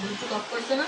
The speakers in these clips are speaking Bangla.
ব্লুটুথ অফ করছে না?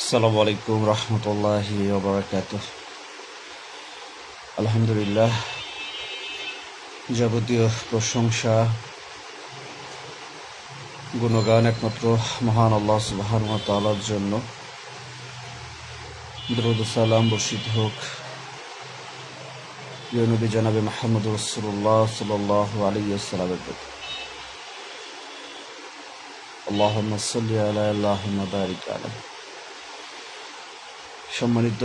আসসালামু আলাইকুম রহমতুল্লাহি ওয়া বারাকাতুহ। আলহামদুলিল্লাহ, যাবতীয় প্রশংসা গুণগান একমাত্র মহান আল্লাহ সুবহানাহু ওয়া তাআলার জন্য। দরুদ ও সালাম বর্ষিত হোক প্রিয় নবী জনাবে মুহাম্মদ রাসূলুল্লাহ সাল্লাল্লাহু আলাইহি ওয়াসাল্লামের প্রতি। আল্লাহুম্মা সাল্লি আলা আল্লাহুম্মা বারিক আলা। সম্মানিত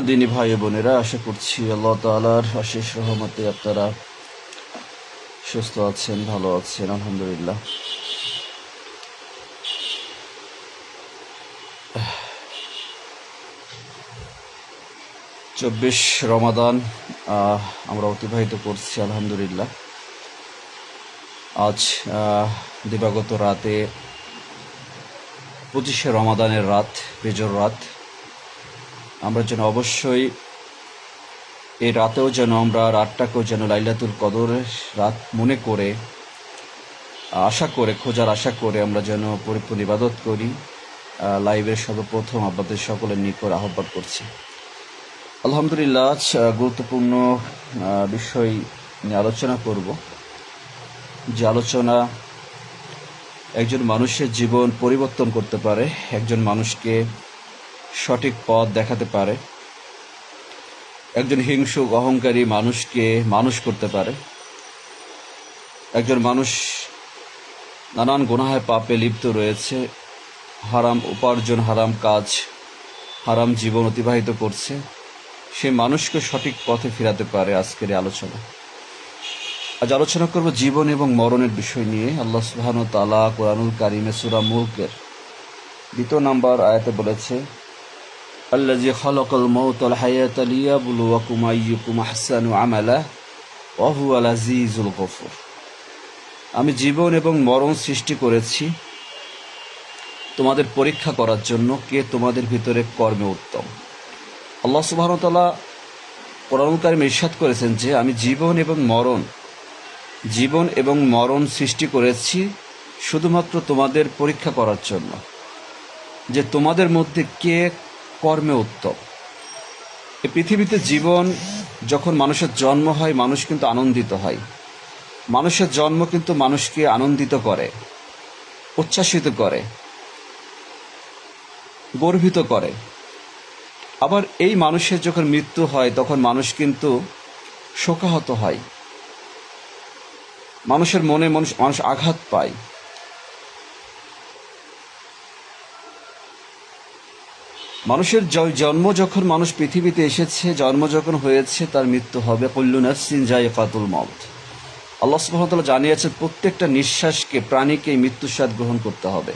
দিনী ভাই বোনেরা, আশা করছি আল্লাহ তাআলার অশেষ রহমতে আপনারা সুস্থ আছেন, ভালো আছেন, আলহামদুলিল্লাহ। চব্বিশ রমাদান আমরা অতিবাহিত করছি আলহামদুলিল্লাহ। আজ দিবাগত রাতে 25শে রমাদানের রাত, বেজর রাত। আমরা যেন অবশ্যই এই রাতেও যেন আমরা রাতটাকেও যেন লাইলাতুল কদরের রাত মনে করে আশা করে খোঁজার আশা করে আমরা যেন পরিপূর্ণ ইবাদত করি। লাইভের সর্বপ্রথম আপনাদের সকলের নিকট আহ্বান করছি। আলহামদুলিল্লাহ, আজ গুরুত্বপূর্ণ বিষয় নিয়ে আলোচনা করব, যে আলোচনা একজন মানুষের জীবন পরিবর্তন করতে পারে, একজন মানুষকে সঠিক পথ দেখাতে পারে, একজন হিংসুক অহংকারী মানুষকে মানুষ করতে পারে। একজন মানুষ নানান গুনাহে পাপে লিপ্ত রয়েছে, হারাম উপার্জন, হারাম কাজ, হারাম জীবন অতিবাহিত করছে, সে মানুষকে সঠিক পথে ফেরাতে পারে। আজকের আলোচনা, আজ আলোচনা করব জীবন এবং মরণের বিষয় নিয়ে। আল্লাহ সুবহানাহু ওয়া তাআলা কোরআনুল কারীমে সূরা মুলকের 2 নম্বর আয়াতে বলেছে, আল্লাযী খালাকাল মাউতা ওয়াল হায়াতা লিয়াবলুয়াকুম আইয়ুকুম আহসানু আমালা ওয়া হুয়াল আজিজুল গফুর। আমি জীবন এবং মরণ সৃষ্টি করেছি তোমাদের পরীক্ষা করার জন্য, কে তোমাদের ভিতরে কর্মে উত্তম। আল্লাহ সুবহানাহু ওয়া তাআলা কোরআনুল কারীমে ইরশাদ করেছেন যে আমি জীবন এবং মরণ সৃষ্টি করেছি শুধুমাত্র তোমাদের পরীক্ষা করার জন্য, যে তোমাদের মধ্যে কে কর্মে উত্তম। এই পৃথিবীতে জীবন, যখন মানুষের জন্ম হয় মানুষ কিন্তু আনন্দিত হয়। মানুষের জন্ম কিন্তু মানুষকে আনন্দিত করে, উচ্ছ্বাসিত করে, গর্বিত করে। আবার এই মানুষের যখন মৃত্যু হয় তখন মানুষ কিন্তু শোকাহত হয়, মানুষের মনে মানুষ আঘাত পায়। মানুষের জন্ম যখন মানুষ পৃথিবীতে এসেছে, জন্ম যখন হয়েছে, তার মৃত্যু হবে। কুল্লু নাফসিন যায়িকাতুল মাউত। আল্লাহ সুবহানাহু ওয়া তাআলা জানিয়েছেন প্রত্যেকটা নিঃশ্বাসকে, প্রাণীকে মৃত্যুর স্বাদ গ্রহণ করতে হবে।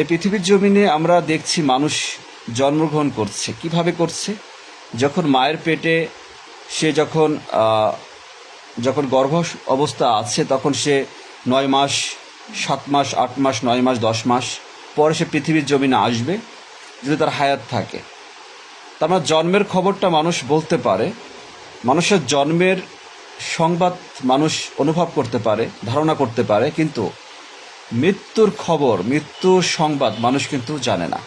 এই পৃথিবীর জমিনে আমরা দেখছি মানুষ জন্মগ্রহণ করছে। কিভাবে করছে? যখন মায়ের পেটে সে যখন গর্ভ অবস্থা আছে তখন সে 9 মাস, 7 মাস, 8 মাস, 9 মাস, 10 মাস পরে সে পৃথিবীর জমিনে আসবে, যদি তার হায়াত থাকে। তার মানে জন্মের খবরটা মানুষ বলতে পারে, মানুষের জন্মের সংবাদ মানুষ অনুভব করতে পারে, ধারণা করতে পারে, কিন্তু মৃত্যুর খবর, মৃত্যুর সংবাদ মানুষ কিন্তু জানে না।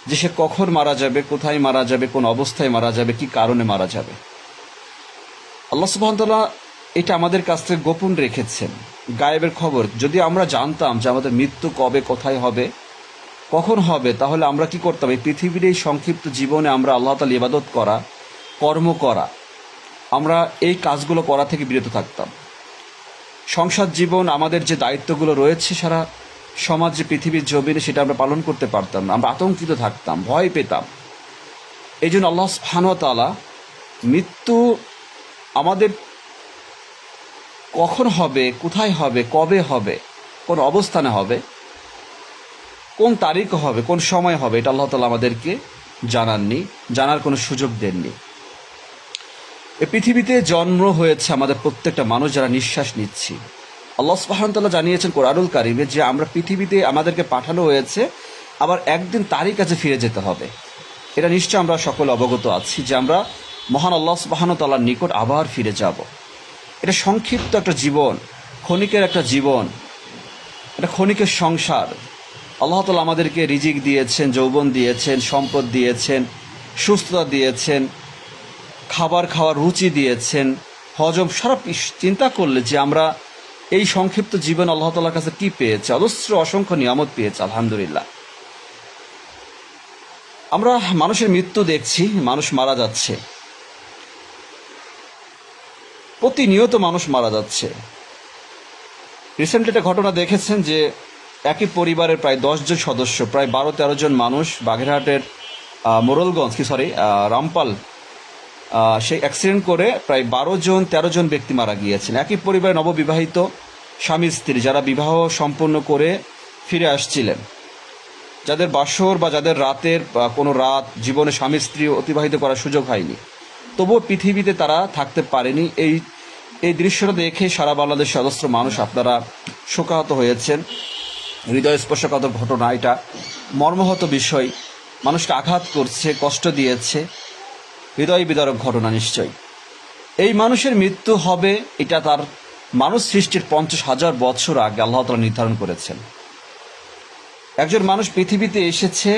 যে সে কখন মারা যাবে, কোথায় মারা যাবে, কোন অবস্থায় মারা যাবে, কি কারণে মারা যাবে। আল্লাহ সুবহানাহু ওয়া তাআলা এটা আমাদের কাছ থেকে গোপন রেখেছেন, গায়েবের খবর। যদি আমরা জানতাম যে আমাদের মৃত্যু কবে, কোথায় হবে, কখন হবে, তাহলে আমরা কি করতাম? এই পৃথিবীর এই সংক্ষিপ্ত জীবনে আমরা আল্লাহ তাআলার ইবাদত করা, কর্ম করা, আমরা এই কাজগুলো করা থেকে বিরত থাকতাম। সংসার জীবন, আমাদের যে দায়িত্বগুলো রয়েছে সারা সমাজে, পৃথিবীর জমিনে, সেটা আমরা পালন করতে পারতাম না। আমরা আতঙ্কিত থাকতাম, ভয় পেতাম। এই জন্য আল্লাহ সুবহানাহু ওয়া তাআলা মৃত্যু আমাদের কখন হবে, কোথায় হবে, কবে হবে, কোন অবস্থানে হবে, কোন তারিখ হবে, কোন সময় হবে, এটা আল্লাহ তাআলা আমাদেরকে জানাননি, জানার কোনো সুযোগ দেননি। এই পৃথিবীতে জন্ম হয়েছে আমাদের প্রত্যেকটা মানুষ যারা নিঃশ্বাস নিচ্ছি। আল্লাহ সুবহানাহু ওয়া তাআলা জানিয়েছেন কোরআনুল কারীমে যে আমরা পৃথিবীতে আমাদেরকে পাঠানো হয়েছে, আবার একদিন তারই কাছে ফিরে যেতে হবে। এটা নিশ্চয় আমরা সকলে অবগত আছি যে আমরা মহান আল্লাহ সুবহানাহু ওয়া তাআলার নিকট আবার ফিরে যাব। এটা সংক্ষিপ্ত একটা জীবন, ক্ষণিকের একটা জীবন, এটা ক্ষণিকের সংসার। আল্লাহ তাআলা আমাদেরকে রিজিক দিয়েছেন, যৌবন দিয়েছেন, সম্পদ দিয়েছেন, সুস্থতা দিয়েছেন, খাবার খাওয়ার রুচি দিয়েছেন, হজম। সারা চিন্তা করলে যে আমরা এই সংক্ষিপ্ত জীবন আল্লাহ তাআলার কাছে কি পেয়েছি, অজস্র অসংখ্য নিয়ামত পেয়েছি, আলহামদুলিল্লাহ। আমরা মানুষের মৃত্যু দেখছি, মানুষ মারা যাচ্ছে, প্রতিনিয়ত মানুষ মারা যাচ্ছে। রিসেন্টলি একটা ঘটনা দেখেছেন যে একই পরিবারের প্রায় 10 জন সদস্য, প্রায় 12-13 জন মানুষ বাগেরহাটের রামপাল সেই অ্যাক্সিডেন্ট করে প্রায় 13 জন ব্যক্তি মারা গিয়েছেন। একই পরিবারে নববিবাহিত স্বামী স্ত্রী যারা বিবাহ সম্পন্ন করে ফিরে আসছিলেন, যাদের বাসর বা যাদের রাতের কোনো রাত জীবনে স্বামী স্ত্রী অতিবাহিত করার সুযোগ হয়নি, তবুও পৃথিবীতে তারা থাকতে পারেনি। এই দৃশ্যটা দেখে সারা বাংলাদেশের অজস্র মানুষ আপনারা শোকাহত হয়েছেন। হৃদয়স্পর্শকাতর ঘটনা, এটা মর্মাহত বিষয়, মানুষকে আঘাত করছে, কষ্ট দিয়েছে, হৃদয় বিদারক ঘটনা। নিশ্চয়ই এই মানুষের মৃত্যু হবে, এটা তার মানুষ সৃষ্টির 50,000 বছর আগে আল্লাহ তাআলা নির্ধারণ করেছেন। একজন মানুষ পৃথিবীতে এসেছে,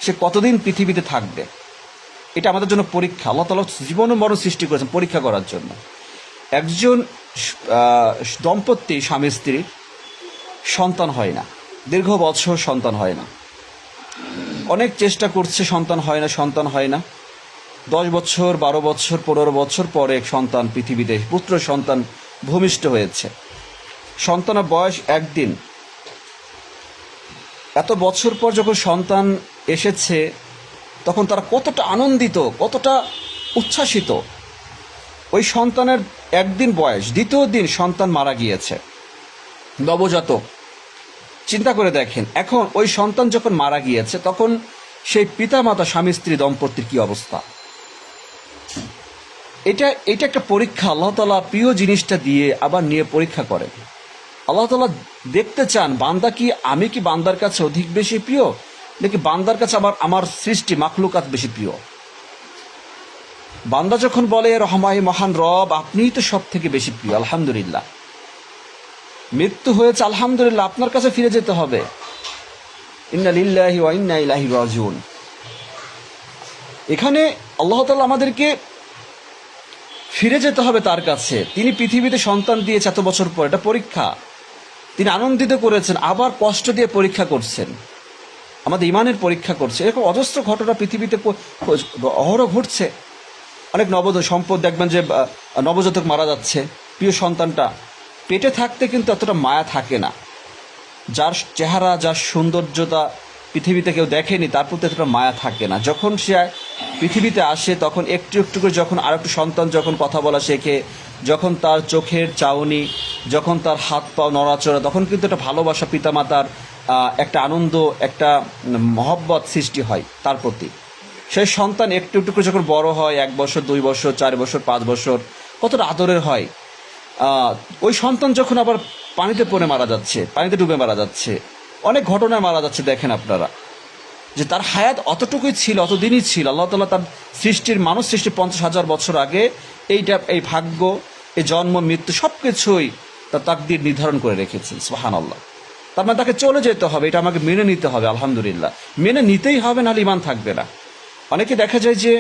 সে কতদিন পৃথিবীতে থাকবে, এটা আমাদের জন্য পরীক্ষা। আল্লাহ তাআলা জীবন ও মরণ সৃষ্টি করেছেন পরীক্ষা করার জন্য। একজন দম্পতি, স্বামী স্ত্রীর সন্তান হয় না, দীর্ঘ বছর সন্তান হয় না, অনেক চেষ্টা করছে, সন্তান হয় না। 10 বছর, 12 বছর, 15 বছর পরে এক সন্তান পৃথিবীতে, পুত্র সন্তান ভূমিষ্ঠ হয়েছে। সন্তানের বয়স একদিন। এত বছর পর যখন সন্তান এসেছে, তখন তারা কতটা আনন্দিত, কতটা উচ্ছ্বাসিত। ওই সন্তানের একদিন বয়স, দ্বিতীয় দিন সন্তান মারা গিয়েছে, নবজাতক। চিন্তা করে দেখেন, এখন ওই সন্তান যখন মারা গিয়েছে, তখন সেই পিতামাতা, স্বামী স্ত্রী দম্পতির কি অবস্থা। এটা একটা পরীক্ষা। আল্লাহ তাআলা প্রিয় জিনিসটা দিয়ে আবার নিয়ে পরীক্ষা করেন। আল্লাহ তাআলা দেখতে চান বান্দা কি, আমি কি বান্দার কাছে অধিক বেশি প্রিয়, নাকি বান্দার কাছে আবার আমার সৃষ্টি মাখলুকাত বেশি প্রিয়। বান্দা যখন বলে রহমাই মহান রব, আপনিই তো সব থেকে বেশি প্রিয়, আলহামদুলিল্লাহ। মৃত্যু হয়েছে, আলহামদুলিল্লাহ, আপনার কাছে ফিরে যেতে হবে। ইন্না লিল্লাহি ওয়া ইন্না ইলাইহি রাজিউন। এখানে আল্লাহ তাআলা আমাদেরকে ফিরে যেতে হবে তার কাছে। তিনি পৃথিবীতে সন্তান দিয়েছে এত বছর পর, এটা পরীক্ষা। তিনি আনন্দিত করেছেন, আবার কষ্ট দিয়ে পরীক্ষা করছেন, আমাদের ইমানের পরীক্ষা করছে। এরকম অজস্র ঘটনা পৃথিবীতে অহরহ ঘটছে। অনেক সম্পদ দেখবেন যে নবজাতক মারা যাচ্ছে, প্রিয় সন্তানটা পেটে থাকতে কিন্তু এতটা মায়া থাকে না। যার চেহারা, যার সৌন্দর্যতা পৃথিবীতে কেউ দেখেনি, তার প্রতি এতটা মায়া থাকে না। যখন সে পৃথিবীতে আসে, তখন একটু একটু করে যখন আর একটু সন্তান যখন কথা বলা শেখে, যখন তার চোখের চাউনি, যখন তার হাত পাও নড়াচড়া, তখন কিন্তু একটা ভালোবাসা, পিতামাতার একটা আনন্দ, একটা মহব্বত সৃষ্টি হয় তার প্রতি। সেই সন্তান একটু একটু করে যখন বড় হয়, 1 বছর, 2 বছর, 4 বছর, 5 বছর, কতটা আদরের হয়। ওই সন্তান যখন আবার পানিতে পড়ে মারা যাচ্ছে, পানিতে ডুবে মারা যাচ্ছে, অনেক ঘটনায় মারা যাচ্ছে। দেখেন আপনারা যে তার হায়াত অতটুকুই ছিল, অতদিনই ছিল। আল্লাহ তাআলা তার সৃষ্টির, মানুষ সৃষ্টির 50,000 বছর আগে এই ভাগ্য, এই জন্ম মৃত্যু সব কিছুই তার তাকদীর নির্ধারণ করে রেখেছেন। সুবহানাল্লাহ। তার মানে তাকে চলে যেতে হবে, এটা আমাকে মেনে নিতে হবে। আলহামদুলিল্লাহ, মেনে নিতেই হবে, নাহলে ইমান থাকবে না। অনেকে দেখা যায় যে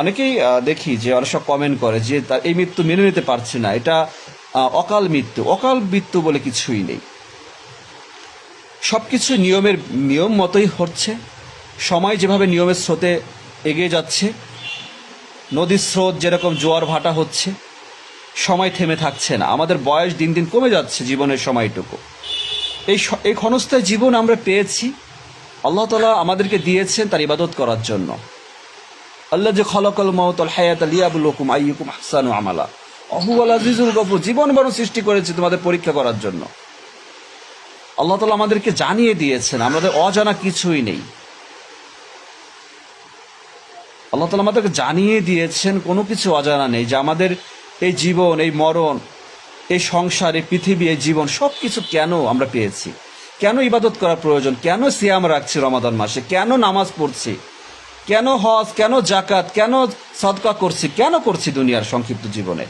অনেকেই দেখি যে অনেক সব কমেন্ট করে যে তার এই মৃত্যু মেনে নিতে পারছে না, এটা অকাল মৃত্যু। অকাল মৃত্যু বলে কিছুই নেই, সব কিছু নিয়ম মতোই হচ্ছে। সময় যেভাবে নিয়মের স্রোতে এগিয়ে যাচ্ছে, নদীর স্রোত যেরকম জোয়ার ভাটা হচ্ছে, সময় থেমে থাকছে না। আমাদের বয়স দিন দিন কমে যাচ্ছে, জীবনের সময়টুকু। এই ক্ষণস্থায়ী জীবন আমরা পেয়েছি, আল্লাহ তাআলা আমাদেরকে দিয়েছেন তার ইবাদত করার জন্য। আল্লাহ যে খলাকাল মাউত ওয়াল হায়াতা লিয়াবলুকুম আইয়ুকুম আহসানু আমালা ওয়াহুয়াল আজিজুল গফুর, জীবন বড় সৃষ্টি করেছে তোমাদের পরীক্ষা করার জন্য। আল্লাহ তাআলা আমাদেরকে জানিয়ে দিয়েছেন, আমাদের অজানা কিছুই নেই। আল্লাহ তাআলা আমাদেরকে জানিয়ে দিয়েছেন, কোনো কিছু অজানা নেই, যে আমাদের এই জীবন, এই মরণ, এই সংসার, এই পৃথিবী, এই জীবন সব কিছু কেন আমরা পেয়েছি, কেন ইবাদত করার প্রয়োজন, কেন সিয়াম রাখছি রমাদান মাসে, কেন নামাজ পড়ছি, কেন হজ, কেন জাকাত, কেন সদকা করছি, কেন করছি দুনিয়ার সংক্ষিপ্ত জীবনে,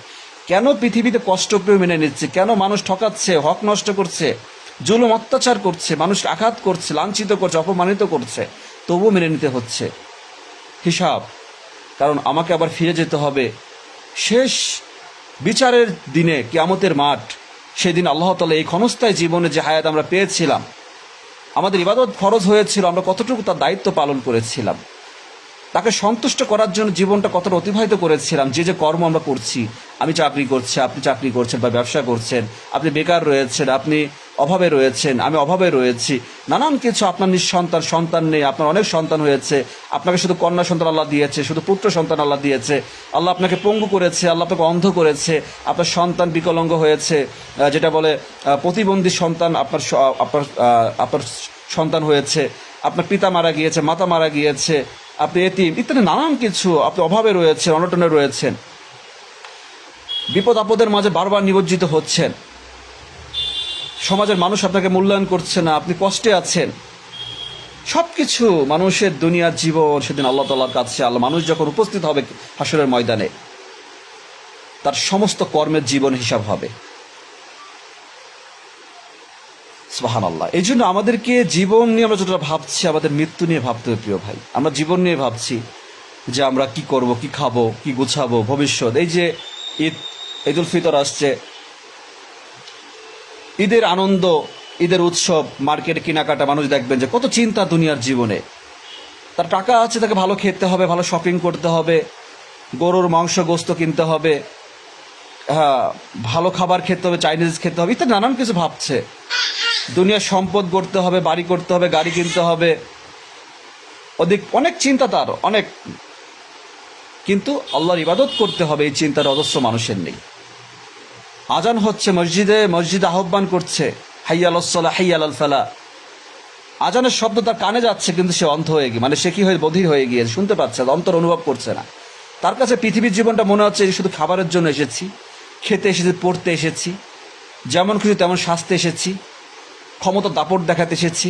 কেন পৃথিবীতে কষ্ট পেয়ে মেনে নিচ্ছে, কেন মানুষ ঠকাচ্ছে, হক নষ্ট করছে, জুলুম অত্যাচার করছে, মানুষ আঘাত করছে, লাঞ্ছিত করছে, অপমানিত করছে, তবুও মেনে নিতে হচ্ছে। হিসাব, কারণ আমাকে আবার ফিরে যেতে হবে শেষ বিচারের দিনে, কিয়ামতের মাঠ। সেদিন আল্লাহ তাআলা এই ক্ষণস্থায়ী জীবনে যে হায়াত আমরা পেয়েছিলাম, আমাদের ইবাদত ফরজ হয়েছিল, আমরা কতটুকু তার দায়িত্ব পালন করেছিলাম, তাকে সন্তুষ্ট করার জন্য জীবনটা কতটা অতিবাহিত করেছিলাম। যে কর্ম আমরা করছি, আমি চাকরি করছি, আপনি চাকরি করছেন বা ব্যবসা করছেন, আপনি বেকার রয়েছেন, আপনি অভাবে রয়েছেন, আমি অভাবে রয়েছি, নানান কিছু, আপনার নিঃসন্তান, সন্তান নেই, আপনার অনেক সন্তান হয়েছে, আপনাকে শুধু কন্যা সন্তান আল্লাহ দিয়েছে, শুধু পুত্র সন্তান আল্লাহ দিয়েছে, আল্লাহ আপনাকে পঙ্গু করেছে, আল্লাহ আপনাকে অন্ধ করেছে, আপনার সন্তান বিকলাঙ্গ হয়েছে, যেটা বলে প্রতিবন্ধী সন্তান আপনার আপনার আপনার সন্তান হয়েছে, আপনার পিতা মারা গিয়েছে, মাতা মারা গিয়েছে, আপনি এতিম, ইত্যাদি নানান কিছু, আপনি অভাবে রয়েছেন, অনটনে রয়েছেন, বিপদ আপদের মাঝে বারবার নিমজ্জিত হচ্ছেন, সমাজের মানুষ আপনাকে মূল্যায়ন করছে না, আপনি কষ্টে আছেন। সব কিছু মানুষের দুনিয়ার জীবন সেদিন আল্লাহ তাআলার কাছে, আল্লাহ মানুষ যখন উপস্থিত হবে হাসরের ময়দানে, তার সমস্ত কর্মের জীবন হিসাব হবে। সুবহানাল্লাহ। এই জন্য আমাদেরকে জীবন নিয়ে আমরা যতটা ভাবছি, আমাদের মৃত্যু নিয়ে ভাবতে হবে প্রিয় ভাই। আমরা জীবন নিয়ে ভাবছি যে আমরা কি করব, কি খাবো, কি গুছাবো, ভবিষ্যৎ। এই যে ঈদুল ফিতর আসছে, ঈদের আনন্দ, ঈদের উৎসব, মার্কেটে কেনাকাটা, মানুষ দেখবেন যে কত চিন্তা দুনিয়ার জীবনে। তার টাকা আছে, তাকে ভালো খেতে হবে, ভালো শপিং করতে হবে, গরুর মাংস গোস্ত কিনতে হবে, হ্যাঁ ভালো খাবার খেতে হবে, চাইনিজ খেতে হবে, ইত্যাদি নানান কিছু ভাবছে। দুনিয়ার সম্পদ গড়তে হবে, বাড়ি করতে হবে, গাড়ি কিনতে হবে, অনেক চিন্তা তার, অনেক। কিন্তু আল্লাহর ইবাদত করতে হবে, এই চিন্তার অজস্র মানুষের নেই। আজান হচ্ছে, মসজিদে আহ্বান করছে, হাইয়া আলাস সালাহ, হাইয়া আলাল ফালাহ। আজানের শব্দ তার কানে যাচ্ছে, কিন্তু সে অন্ধ হয়ে গিয়ে, মানে সে কি হয়ে বধির হয়ে গিয়ে শুনতে পাচ্ছে না, অন্তর অনুভব করছে না। তার কাছে পৃথিবীর জীবনটা মনে হচ্ছে শুধু খাবারের জন্য এসেছি, খেতে এসেছি, পড়তে এসেছি, যেমন খুশি তেমন সাজতে এসেছি, ক্ষমতা দাপট দেখাতে এসেছি,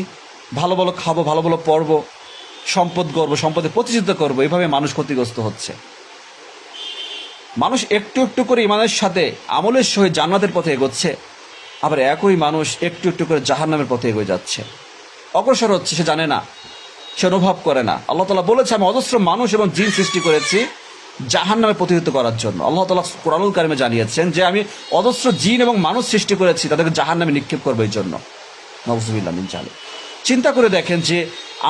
ভালো ভালো খাবো, ভালো ভালো পড়বো, সম্পদ গড়বো, সম্পদে প্রতিযোগিতা করবো। এভাবে মানুষ ক্ষতিগ্রস্ত হচ্ছে। মানুষ একটু একটু করে ইমানের সাথে আমলের সহিত জান্নাতের পথে এগোচ্ছে, আবার একই মানুষ একটু একটু করে জাহান্নামের পথে এগিয়ে যাচ্ছে, অগ্রসর হচ্ছে। সে জানে না, সে অনুভব করে না। আল্লাহ তাআলা বলেছে, আমি অজস্র মানুষ এবং জিন সৃষ্টি করেছি জাহান্নামে প্রতিহত করার জন্য। আল্লাহ তাআলা কুরআনুল কারিমে জানিয়েছেন যে আমি অজস্র জিন এবং মানুষ সৃষ্টি করেছি তাদেরকে জাহান্নামে নিক্ষেপ করবো এই জন্য। নাউযুবিল্লাহ মিন যালিক। চিন্তা করে দেখেন যে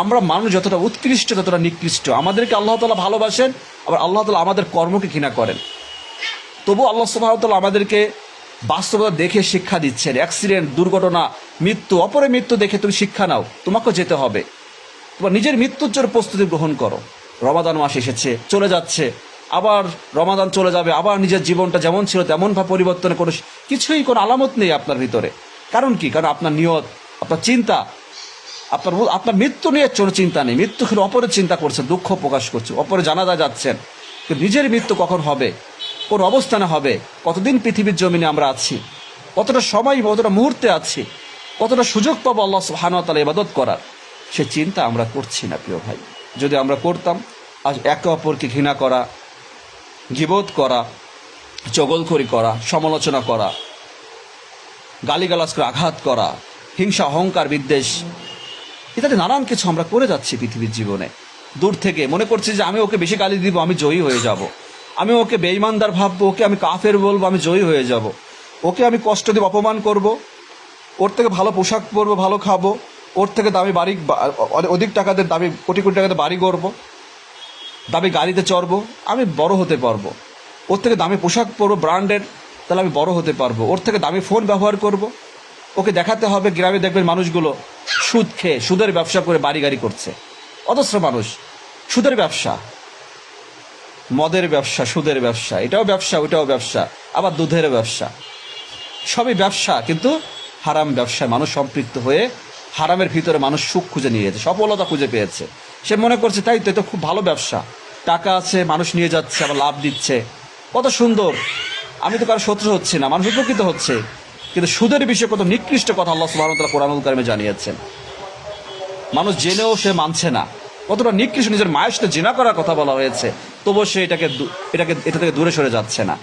আমরা মানুষ যতটা উৎকৃষ্ট, ততটা নিকৃষ্ট। আমাদেরকে আল্লাহ তাআলা ভালোবাসেন, আবার আল্লাহ তাআলা আমাদের কর্মকে ঘৃণা করেন। তবু আল্লাহ সুবহানাহু ওয়া তাআলা আমাদেরকে বাস্তবতা দেখে শিক্ষা দিচ্ছেন। অ্যাক্সিডেন্ট, দুর্ঘটনা, মৃত্যু, অপরের মৃত্যু দেখে তুমি শিক্ষা নাও, তোমাকেও যেতে হবে। তোমার নিজের মৃত্যুর জন্য প্রস্তুতি গ্রহণ করো। রমাদান মাস এসেছে, চলে যাচ্ছে, আবার রমাদান চলে যাবে, আবার নিজের জীবনটা যেমন ছিল তেমনভাবে পরিবর্তনের কোনো আলামত নেই আপনার ভিতরে। কারণ কি? কারণ আপনার নিয়ত, আপনার চিন্তা, আপনার মৃত্যু নিয়ে কোনো চিন্তা নেই। মৃত্যু খেলে অপরের চিন্তা করছে, দুঃখ প্রকাশ করছে, অপরে জানাজা যাচ্ছেন, কিন্তু নিজের মৃত্যু কখন হবে, কোন অবস্থানে হবে, কতদিন পৃথিবীর জমিনে আমরা আছি, কতটা সময়, কতটা মুহূর্তে আছি, কতটা সুযোগ পাবো আল্লাহ সুবহানাহু ওয়া তাআলা ইবাদত করার, সে চিন্তা আমরা করছি না প্রিয় ভাই। যদি আমরা করতাম, আজ একে অপরকে ঘৃণা করা, গীবত করা, চগলখড়ি করা, সমালোচনা করা, গালিগালাজ করে আঘাত করা, হিংসা, অহংকার, বিদ্বেষ ইত্যাদি নানান কিছু আমরা করে যাচ্ছি পৃথিবীর জীবনে। দূর থেকে মনে করছি যে আমি ওকে বেশি গালি দিব, আমি জয়ী হয়ে যাব। আমি ওকে বেঈমানদার ভাববো, ওকে আমি কাফের বলবো, আমি জয়ী হয়ে যাব। ওকে আমি কষ্ট দিব, অপমান করব, ওর থেকে ভালো পোশাক পরবো, ভালো খাবো, ওর থেকে দামি বাড়ি, অধিক টাকাতে দামি কোটি কোটি টাকাতে বাড়ি করবো, দামি গাড়িতে চড়বো, আমি বড় হতে পারবো। ওর থেকে দামি পোশাক পরবো ব্র্যান্ডের, তাহলে আমি বড় হতে পারবো। ওর থেকে দামি ফোন ব্যবহার করব। ওকে দেখাতে হবে, গ্রামে দেখবেন মানুষগুলো সুদ খেয়ে, সুদের ব্যবসা করে বাড়ি গাড়ি করছে। অজস্র মানুষ সুদের ব্যবসা, মদের ব্যবসা, সুদের ব্যবসা, এটাও ব্যবসা, ওইটাও ব্যবসা, আবার দুধের ব্যবসা, সবই ব্যবসা। কিন্তু হারাম ব্যবসায় মানুষ সম্পৃক্ত হয়ে হারামের ভিতরে মানুষ সুখ খুঁজে নিয়েছে, সফলতা খুঁজে পেয়েছে। সে মনে করছে তাই তো, এটা খুব ভালো ব্যবসা, টাকা আছে, মানুষ নিয়ে যাচ্ছে, আবার লাভ দিচ্ছে, কত সুন্দর, আমি তো কারো শত্রু হচ্ছি না, মানুষ উপকৃত হচ্ছে। কিন্তু সুদের বিষয়ে কত নিকৃষ্ট কথা আল্লাহ সুবহানাহু ওয়া তাআলা কোরআনুল কারিমে জানিয়েছেন। মানুষ জেনেও সে মানছে না, কতটা নিকৃষ্ট। নিজের মায়ের সাথে জিনা করার কথা বলা হয়েছে, তবুও সে এটা থেকে দূরে সরে যাচ্ছে না।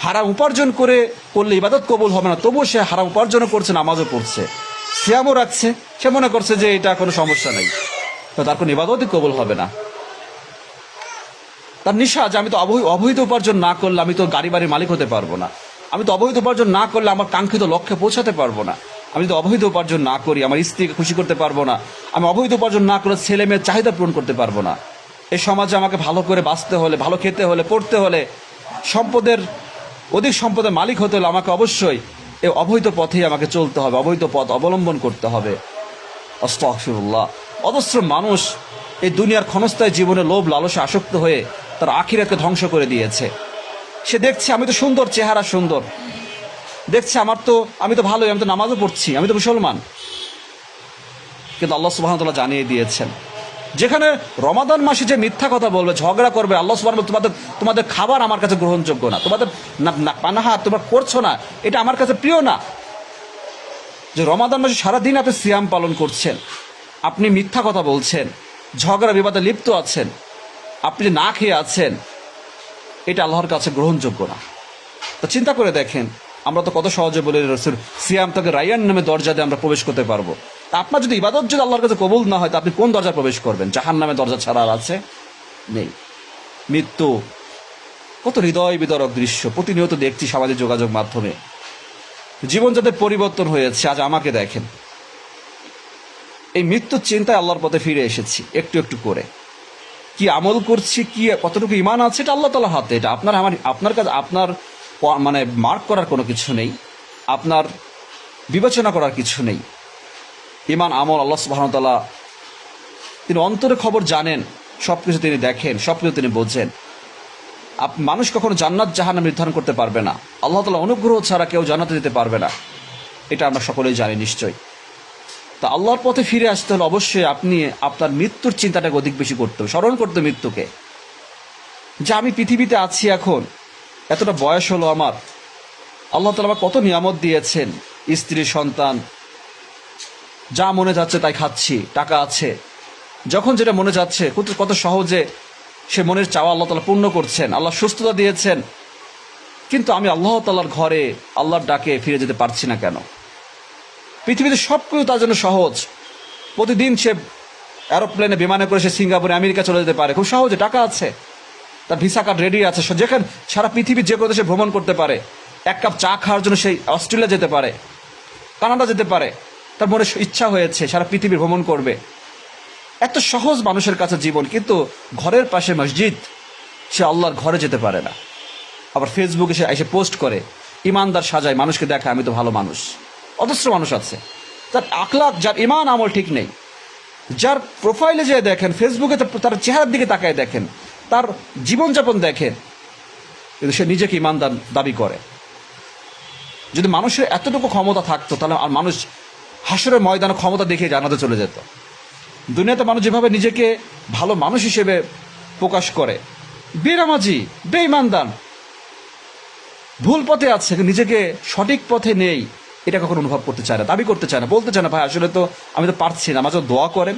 হারাম উপার্জন করলে ইবাদত কবুল হবে না, তবুও সে হারাম উপার্জনও করছে, নামাজও পড়ছে, সিয়ামও রাখছে। সে মনে করছে যে এটা কোনো সমস্যা নেই, তো তার কোনো ইবাদতই কবুল হবে না। তার নিশা যে আমি তো অবৈধ উপার্জন না করলে আমি তো গাড়ি বাড়ির মালিক হতে পারবো না, আমি তো অবৈধ উপার্জন না করলে আমার কাঙ্ক্ষিত লক্ষ্যে পৌঁছাতে পারবো না, আমি যদি অবৈধ উপার্জন না করি আমার স্ত্রীকে খুশি করতে পারবো না, আমি অবৈধ উপার্জন না করে ছেলে মেয়ের চাহিদা পূরণ করতে পারবো না। এই সমাজে আমাকে ভালো করে বাঁচতে হলে, ভালো খেতে হলে, পড়তে হলে, অধিক সম্পদের মালিক হতে হলে আমাকে অবশ্যই এই অবৈধ পথেই আমাকে চলতে হবে, অবৈধ পথ অবলম্বন করতে হবে। আস্তাগফিরুল্লাহ। অজস্র মানুষ এই দুনিয়ার ক্ষণস্থায়ী জীবনে লোভ লালসে আসক্ত হয়ে তার আখিরাতকে ধ্বংস করে দিয়েছে। সে দেখছে আমি তো সুন্দর, চেহারা সুন্দর, দেখছে আমি তো ভালোই, আমি তো নামাজও পড়ছি, আমি তো মুসলমান। কিন্তু আল্লাহ সুবহানাহু ওয়া তাআলা জানিয়ে দিয়েছেন, যেখানে রমাদান মাসে যে মিথ্যা কথা বলবে, ঝগড়া করবে, আল্লাহ সুবহানাহু ওয়া তাআলা তোমাদের খাবার আমার কাছে গ্রহণযোগ্য না, তোমাদের পানাহার তোমরা করছো না, এটা আমার কাছে প্রিয় না। যে রমাদান মাসে সারাদিন আপনি সিয়াম পালন করছেন, আপনি মিথ্যা কথা বলছেন, ঝগড়া বিবাদে লিপ্ত আছেন, আপনি যে না খেয়ে আছেন, এটা আল্লাহর কাছে গ্রহণযোগ্য না। তো চিন্তা করে দেখেন, আমরা তো কত সহজে বলে রাসূল সিয়াম থেকে রাইয়ান নামে দরজা দিয়ে আমরা প্রবেশ করতে পারবো। তা আপনার যদি ইবাদত যদি আল্লাহর কাছে কবুল না হয়, তা আপনি কোন দরজা প্রবেশ করবেন? জাহান্নামে দরজা ছাড়া আর আছে? নেই। মৃত্যু কত হৃদয় বিদারক দৃশ্য প্রতিনিয়ত দেখছি সামাজিক যোগাযোগ মাধ্যমে। জীবন যাদের পরিবর্তন হয়েছে, আজ আমাকে দেখেন, এই মৃত্যুর চিন্তায় আল্লাহর পথে ফিরে এসেছি একটু একটু করে। কি আমল করছি, কি কতটুকু ঈমান আছে, এটা আল্লাহ তাআলার হাতে। এটা আপনার কাছে আপনার মানে মার্ক করার কোনো কিছু নেই, আপনার বিবেচনা করার কিছু নেই। ঈমান আমল আল্লাহ সুবহানাহু ওয়া তাআলা তিনি অন্তরে খবর জানেন, সব কিছু তিনি দেখেন, সব কিছু তিনি বোঝেন। মানুষ কখনো জান্নাত জাহান্নাম নির্ধারণ করতে পারবে না, আল্লাহ তাআলা অনুগ্রহ ছাড়া কেউ জান্নাতে যেতে পারবে না, এটা আমরা সকলেই জানি নিশ্চয়ই। তা আল্লাহর পথে ফিরে আসতে হলে অবশ্যই আপনি আপনার মৃত্যুর চিন্তাটাকে অধিক বেশি করতে হবে, স্মরণ করতে মৃত্যুকে, যে আমি পৃথিবীতে আছি, এখন এতটা বয়স হলো আমার, আল্লাহ তাআলা আমাকে কত নিয়ামত দিয়েছেন, স্ত্রী, সন্তান, যা মনে যাচ্ছে তাই খাচ্ছি, টাকা আছে, যখন যেটা মনে যাচ্ছে কত সহজে সে মনের চাওয়া আল্লাহ তাআলা পূর্ণ করছেন, আল্লাহ সুস্থতা দিয়েছেন। কিন্তু আমি আল্লাহ তাআলার ঘরে আল্লাহর ডাকে ফিরে যেতে পারছি না কেন? পৃথিবীতে সব কিছু তার জন্য সহজ, প্রতিদিন সে এরোপ্লেনে, বিমানে করে সে সিঙ্গাপুরে, আমেরিকা চলে যেতে পারে খুব সহজে, টাকা আছে, তার ভিসা কার্ড রেডি আছে, যেখানে সারা পৃথিবীর যে কোনো দেশে ভ্রমণ করতে পারে, এক কাপ চা খাওয়ার জন্য সেই অস্ট্রেলিয়া যেতে পারে, কানাডা যেতে পারে, তার মনে ইচ্ছা হয়েছে সারা পৃথিবী ভ্রমণ করবে। এত সহজ মানুষের কাছে জীবন, কিন্তু ঘরের পাশে মসজিদ, সে আল্লাহর ঘরে যেতে পারে না। আবার ফেসবুকে সে এসে পোস্ট করে, ইমানদার সাজায়, মানুষকে দেখায় আমি তো ভালো মানুষ। অজস্র মানুষ আছে তার আখলাক, যার ইমান আমল ঠিক নেই, যার প্রোফাইলে যে দেখেন, ফেসবুকে তার চেহারার দিকে তাকায় দেখেন, তার জীবনযাপন দেখেন, কিন্তু সে নিজেকে ইমানদার দাবি করে। যদি মানুষের এতটুকু ক্ষমতা থাকতো, তাহলে আর মানুষ হাসরের ময়দানে ক্ষমতা দেখে জান্নাতে চলে যেত। দুনিয়াতে মানুষ যেভাবে নিজেকে ভালো মানুষ হিসেবে প্রকাশ করে, বেনামাজি, বেঈমানদার, ভুল পথে আছে, নিজেকে সঠিক পথে নেই, এটা কখনো অনুভব করতে চায় না, দাবি করতে চায় না, বলতে চায় না, ভাই আসলে তো আমি তো পারছি না, আমার জন্য দোয়া করেন।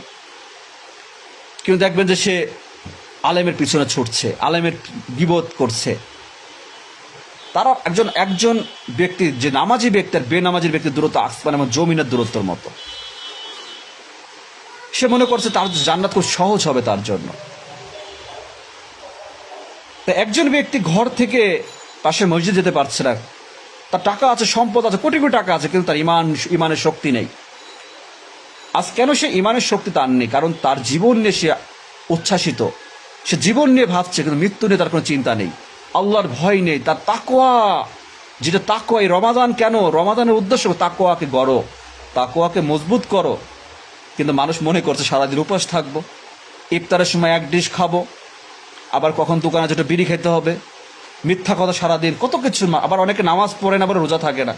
কিন্তু দেখবেন যে সে আলেমের পিছনে ছুটছে, আলেমের গীবত করছে, তারা একজন একজন ব্যক্তি, যে নামাজি ব্যক্তি আর বেনামাজির ব্যক্তির দূরত্ব আসমান এবং জমিনের দূরত্বের মতো। সে মনে করছে তার জান্নাত খুব সহজ হবে তার জন্য। তা একজন ব্যক্তি ঘর থেকে পাশে মসজিদ যেতে পারছে না, তার টাকা আছে, সম্পদ আছে, কোটি কোটি টাকা আছে, কিন্তু তার ইমানের শক্তি নেই। আজ কেন সে ইমানের শক্তি তার নেই? কারণ তার জীবন নিয়ে সে উচ্ছ্বাসিত, সে জীবন নিয়ে ভাবছে, কিন্তু মৃত্যু নিয়ে তার কোনো চিন্তা নেই, আল্লাহর ভয় নেই। তার তাকওয়া, যেটা তাকওয়া, এই রমাদান কেন, রমাদানের উদ্দেশ্য তাকওয়াকে গড়ো, তাকওয়াকে মজবুত করো। কিন্তু মানুষ মনে করছে সারাদিন উপাস থাকবো, ইফতারের সময় এক ডিশ খাবো, আবার কখন দোকানে যেটা বিড়ি খেতে হবে, মিথ্যা কথা সারাদিন, কত কিছু। আবার অনেকে নামাজ পড়ে না, আবার রোজা থাকে না,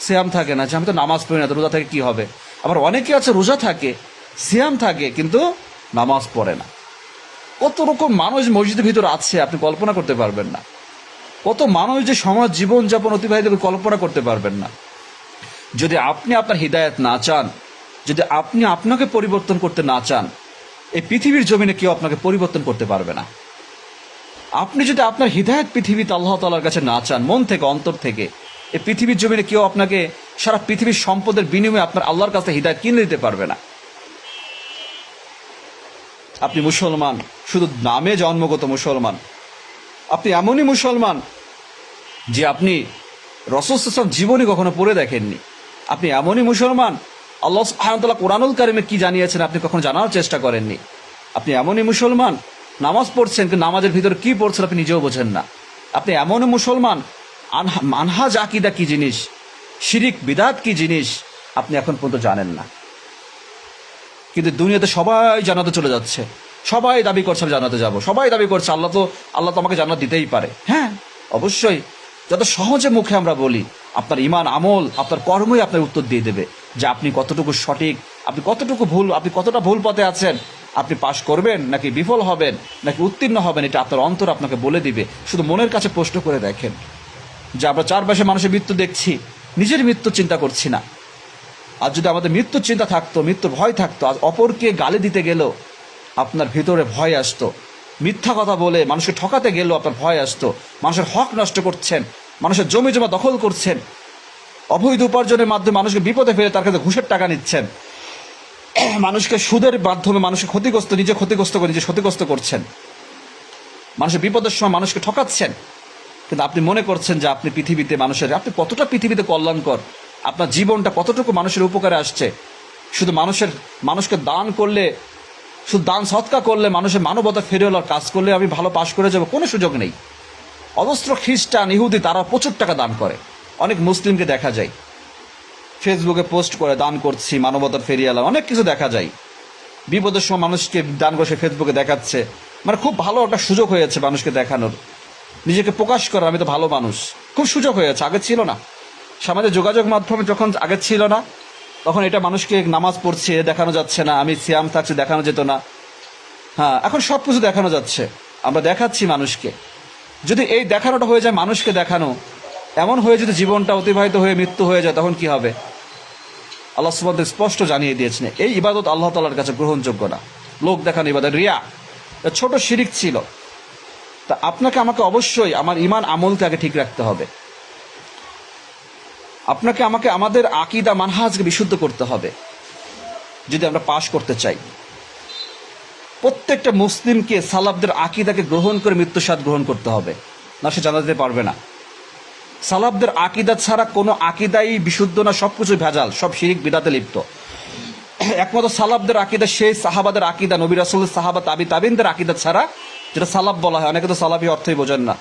সিয়াম থাকে না, যে আমি তো নামাজ পড়ি না, তো রোজা থেকে কি হবে। আবার অনেকে আছে রোজা থাকে, সিয়াম থাকে, কিন্তু নামাজ পড়ে না। কত রকম মানুষ মসজিদের ভিতর আছে, আপনি কল্পনা করতে পারবেন না। কত মানুষ যে সমাজ জীবনযাপন অতিবাহিত কল্পনা করতে পারবেন না। যদি আপনি আপনার হিদায়াত না চান, যদি আপনি আপনাকে পরিবর্তন করতে না চান, এই পৃথিবীর জমিনে কেউ আপনাকে পরিবর্তন করতে পারবে না। আপনি যদি আপনার হিদায়াত পৃথিবীতে আল্লাহ তাআলার কাছে না চান, মন থেকে, অন্তর থেকে, এই পৃথিবীর জমিনে কেউ আপনাকে সারা পৃথিবীর সম্পদের বিনিময়ে আপনার আল্লাহর কাছে হিদায়াত কিনে দিতে পারবে না। আপনি মুসলমান, শুধু নামে জন্মগত মুসলমান। আপনি এমনই মুসলমান যে আপনি রাসূল সাল্লাল্লাহু আলাইহি ওয়াসাল্লাম জীবনী কখনো পড়ে দেখেননি। আপনি এমনই মুসলমান, আল্লাহ সুবহানাহু ওয়া তাআলা কোরআনুল কারীমে কি জানিয়েছেন আপনি কখনো জানার চেষ্টা করেননি। আপনি এমনই মুসলমান, নামাজ পড়ছেন, কিন্তু নামাজের ভিতরে কি পড়ছেন আপনি নিজেও বোঝেন না। আপনি এমনই মুসলমান, মানহাজ আকীদা কি জিনিস, শিরিক বিদআত কি জিনিস আপনি এখন পর্যন্ত জানেন না। কিন্তু দুনিয়াতে সবাই জান্নাতে চলে যাচ্ছে, সবাই দাবি করছে আমি জান্নাতে যাব, সবাই দাবি করছে আল্লাহ তো আমাকে জান্নাত দিতেই পারে। হ্যাঁ, অবশ্যই। যত সহজে মুখে আমরা বলি, আপনার ইমান, আমল, আপনার কর্মই আপনার উত্তর দিয়ে দেবে যে আপনি কতটুকু সঠিক, আপনি কতটুকু ভুল, আপনি কতটা ভুল পথে আছেন। আপনি পাশ করবেন নাকি বিফল হবেন নাকি উত্তীর্ণ হবেন, এটা আপনার অন্তর আপনাকে বলে দিবে। শুধু মনের কাছে প্রশ্ন করে দেখেন যে আমরা চারপাশে মানুষের মৃত্যু দেখছি, নিজের মৃত্যু চিন্তা করছি না। আর যদি আমাদের মৃত্যুর চিন্তা থাকতো, মৃত্যুর ভয় থাকতো, আজ অপরকে গালি দিতে গেলেও আপনার ভিতরে ভয় আসতো, মিথ্যা কথা বলে মানুষকে ঠকাতে গেলেও আপনার ভয় আসতো। মানুষের হক নষ্ট করছেন, মানুষের জমি জমা দখল করছেন, অবৈধ উপার্জনের মাধ্যমে মানুষকে বিপদে ফেলে তার কাছে ঘুষের টাকা নিচ্ছেন, মানুষকে সুদের মাধ্যমে মানুষকে ক্ষতিগ্রস্ত, নিজে ক্ষতিগ্রস্ত করে নিজে ক্ষতিগ্রস্ত করছেন, মানুষের বিপদের সময় মানুষকে ঠকাচ্ছেন। কিন্তু আপনি মনে করছেন যে আপনি পৃথিবীতে মানুষের, আপনি কতটা পৃথিবীতে কল্যাণকর, আপনার জীবনটা কতটুকু মানুষের উপকারে আসছে। শুধু মানুষকে দান করলে, শুধু দান সৎকা করলে, মানুষের মানবতা ফিরে এলার কাজ করলে আমি ভালো পাশ করে যাব, কোনো সুযোগ নেই। অজস্র খ্রিস্টান, ইহুদি তারা প্রচুর টাকা দান করে। অনেক মুসলিমকে দেখা যায় ফেসবুকে পোস্ট করে দান করছি, মানবতার ফিরিয়ে এলাম, অনেক কিছু দেখা যায়। বিপদের সময় মানুষকে দান করে সে ফেসবুকে দেখাচ্ছে, মানে খুব ভালো একটা সুযোগ হয়েছে মানুষকে দেখানোর, নিজেকে প্রকাশ করার, আমি তো ভালো মানুষ। খুব সুযোগ হয়েছে, আগে ছিল না। সামাজিক যোগাযোগ মাধ্যমে যখন আগে ছিল না, তখন এটা মানুষকে নামাজ পড়ছে দেখানো যাচ্ছে না, আমি সিয়াম থাকছি দেখানো যেত না। হ্যাঁ, এখন সব কিছু দেখানো যাচ্ছে, আমরা দেখাচ্ছি মানুষকে। যদি এই দেখানোটা হয়ে যায় মানুষকে দেখানো, এমন হয়ে যদি জীবনটা অতিবাহিত হয়ে মৃত্যু হয়ে যায়, তখন কি হবে? আল্লাহ সুবহানাহু ওয়া তাআলা স্পষ্ট জানিয়ে দিয়েছেন এই ইবাদত আল্লাহ তাআলার কাছে গ্রহণযোগ্য না। লোক দেখানো ইবাদত, রিয়া, ছোট শিরিক ছিল। তা আপনাকে আমাকে অবশ্যই আমার ইমান আমলকে আগে ঠিক রাখতে হবে। আপনাকে আমাকে আমাদের আকীদা মানহাজকে বিশুদ্ধ করতে হবে যদি আমরা পাশ করতে চাই। প্রত্যেকটা মুসলিমকে সালাফদের আকীদাকে গ্রহণ করে মৃত্যুর স্বাদ গ্রহণ করতে হবে, না সে জানাতে পারবে না। সালাফদের আকীদা ছাড়া কোনো আকীদাই বিশুদ্ধ না, সব কিছু ভেজাল, সব শিরিক বিদআতে লিপ্ত। একমাত্র সালাফদের আকীদা, সেই সাহাবাদের আকীদা, নবী রাসূলের সাহাবা, তাবিনদের আকীদা ছাড়া, যেটা সালাফ বলা হয়। অনেকে তো সালাফি অর্থই বোঝেন না,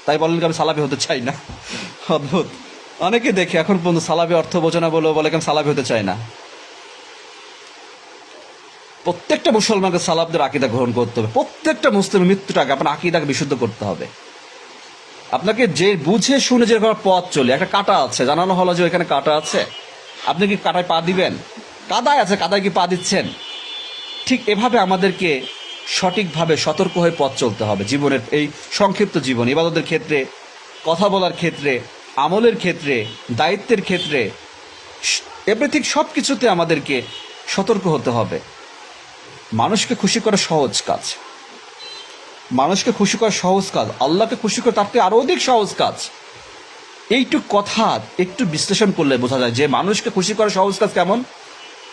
তাই বলেন আমি সালাফি হতে চাই না। অদ্ভুত, অনেকে দেখে এখন পর্যন্ত সালাফি অর্থ বোঝে না বলে আমি সালাফি হতে চাই না। প্রত্যেকটা মুসলমানকে সালাফদের আকীদা গ্রহণ করতে হবে। প্রত্যেকটা মুসলিমের মৃত্যুর আগে আপনার আকীদাকে বিশুদ্ধ করতে হবে। আপনাকে যে বুঝে শুনে যে পথ চলে, একটা কাঁটা আছে, জানানো হলো যে ওইখানে কাঁটা আছে, আপনি কি কাঁটায় পা দিবেন? কাদায় আছে, কাদায় কি পা দিচ্ছেন? ঠিক এভাবে আমাদেরকে সঠিকভাবে সতর্ক হয়ে পথ চলতে হবে জীবনের এই সংক্ষিপ্ত জীবন, ইবাদতের ক্ষেত্রে, কথা বলার ক্ষেত্রে, আমলের ক্ষেত্রে, দায়িত্বের ক্ষেত্রে, এভরিথিং, সব কিছুতে আমাদেরকে সতর্ক হতে হবে। মানুষকে খুশি করা সহজ কাজ, মানুষকে খুশি করা সহজ কাজ, আল্লাহকে খুশি করা তার থেকে আরো অধিক সহজ কাজ। এইটুক কথা একটু বিশ্লেষণ করলে বোঝা যায় যে মানুষকে খুশি করা সহজ কাজ কেমন।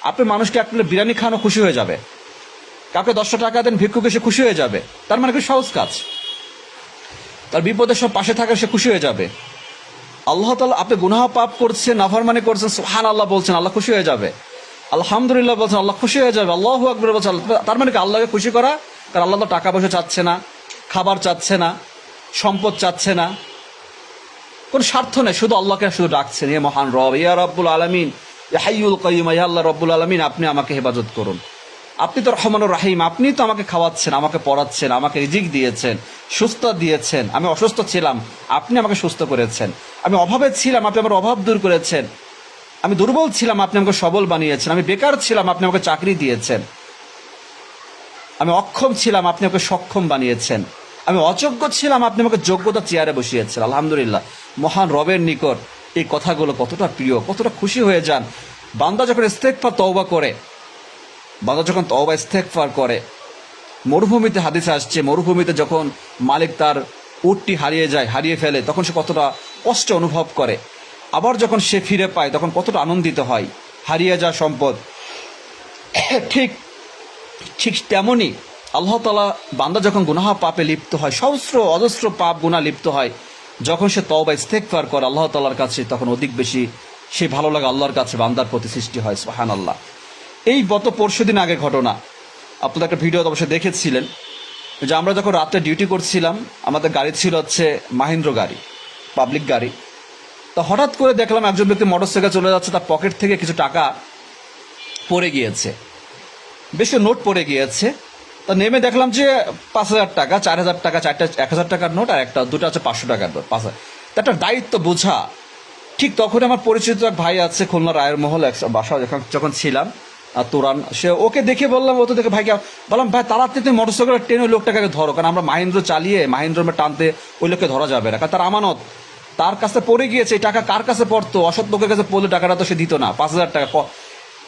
আপনি মানুষকে এক প্লেট বিরিয়ানি খাওয়ানো খুশি হয়ে যাবে, কাউকে 10 টাকা দেন ভিক্ষুকে সে খুশি হয়ে যাবে, তার মানে কি সহজ কাজ। তার বিপদের সব পাশে থাকা সে খুশি হয়ে যাবে। আল্লাহ তাআলা আপনি গুনাহ পাপ করছেন, নাফরমানি করছেন, সুবহানাল্লাহ বলছেন, আল্লাহ খুশি হয়ে যাবে। আলহামদুলিল্লাহ বলছেন, আল্লাহ খুশি হয়ে যাবে। আল্লাহু আকবার বলছেন, তার মানে কি আল্লাহকে খুশি করা। কারণ আল্লাহ তো টাকা পয়সা চাচ্ছে না, খাবার চাচ্ছে না, সম্পদ চাচ্ছে না, কোনো স্বার্থ নেই, শুধু আল্লাহকে শুধু ডাকছেন, ইয়া মহান রব, ইয়া রব্বুল আলামিন, ইয়া হাইয়ুল কাইয়ুম, ইয়া আল্লাহ রব্বুল আলামিন, আপনি আমাকে হেফাজত করুন। আপনি তো রহমানুর রাহিম, আপনি তো আমাকে খাওয়াচ্ছেন, আমাকে পড়াচ্ছেন, আমাকে রিজিক দিয়েছেন, সুস্থ দিয়েছেন। আমি অসুস্থ ছিলাম, আপনি আমাকে সুস্থ করেছেন। আমি অভাবে ছিলাম, আপনি আমার অভাব দূর করেছেন। আমি দুর্বল ছিলাম, আপনি আমাকে সবল বানিয়েছেন। আমি বেকার ছিলাম, আপনি আমাকে চাকরি দিয়েছেন। আমি অক্ষম ছিলাম, আপনি আমাকে সক্ষম বানিয়েছেন। আমি অযোগ্য ছিলাম, আপনি আমাকে যোগ্যতা চেয়ারে বসিয়েছেন। আলহামদুলিল্লাহ, মহান রবের নিকট এই কথাগুলো কতটা প্রিয়, কতটা খুশি হয়ে যান। বান্দা যখন ইস্তেগফার তওবা করে, বান্দা যখন তওবা ইস্তেগফার করে, মরুভূমিতে হাদিসে আসছে, মরুভূমিতে যখন মালিক তার উটটি হারিয়ে ফেলে, তখন সে কতটা কষ্ট অনুভব করে। আবার যখন সে ফিরে পায়, তখন কতটা আনন্দিত হয়। হারিয়ে যাওয়া সম্পদ ঠিক ঠিক তেমনই আল্লাহ তাআলা বান্দা যখন গুনাহ পাপে লিপ্ত হয়, সহস্র অজস্র পাপ গুনাহ লিপ্ত হয়, যখন সে তওবা ইস্তেগফার করে আল্লাহ তাআলার কাছে, তখন অধিক বেশি সে ভালো লাগে আল্লাহর কাছে বান্দার প্রতি সৃষ্টি হয়। সুবহানাল্লাহ। এই গত পরশুদিন আগে ঘটনা, আপনারা একটা ভিডিও অবশ্যই দেখেছিলেন, যে আমরা যখন রাতে ডিউটি করছিলাম, আমাদের গাড়ি ছিল হচ্ছে মাহিন্দ্র গাড়ি, পাবলিক গাড়ি। তো হঠাৎ করে দেখলাম একজন ব্যক্তি মোটরসাইকেল চলে যাচ্ছে, তার পকেট থেকে কিছু টাকা পড়ে গিয়েছে, বেশি নোট পড়ে গিয়েছে। তা নেমে দেখলাম যে 5,000 টাকা, 4,000 টাকা, 1,000 টাকার নোট, আর দুটো আছে 500 টাকার নোট। 5,000 একটা দায়িত্ব বোঝা। ঠিক তখন আমার পরিচিত এক ভাই আছে খুলনা রায়ের মহল, বাসা যখন ছিলাম, আর তোরান, সে ওকে দেখে বললাম, ও তো দেখে ভাইকে বললাম, ভাই তাড়াতাড়ি তুমি মোটরসাইকেল ট্রেন ওই লোকটাকে ধরো, কারণ আমরা মাহিন্দ্র চালিয়ে মাহিন্দ্র টানতে ওই লোককে ধরা যাবে না, কারণ তার আমানত, তার কাছে পড়ে গিয়েছে। এই টাকা কার কাছে পড়তো? অসৎ লোকের কাছে পড়লে টাকাটা তো সে দিত না, 5,000 টাকা।